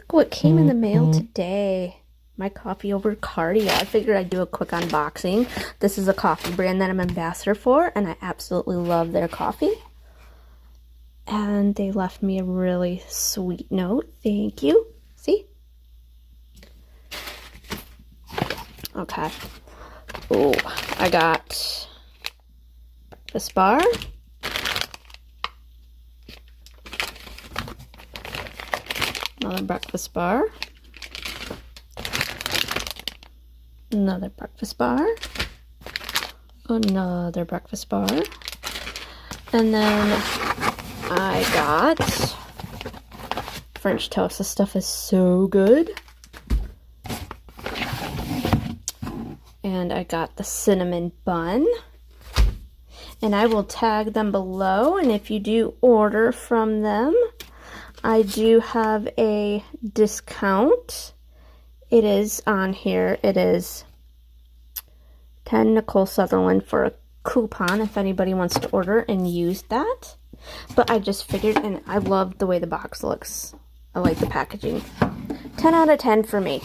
Look what came in the mail today. My coffee over Cardia. I figured I'd do a quick unboxing. This is a coffee brand that I'm ambassador for, and I absolutely love their coffee. And they left me a really sweet note. Thank you. See? Okay. Oh, I got this bar. Another breakfast bar. Another breakfast bar. Another breakfast bar. And then I got French toast. This stuff is so good. And I got the cinnamon bun. And I will tag them below. And if you do order from them, I do have a discount. It is on here. It is 10 Nicole Sutherland for a coupon if anybody wants to order and use that. But I just figured, and I love the way the box looks. I like the packaging. 10 out of 10 for me.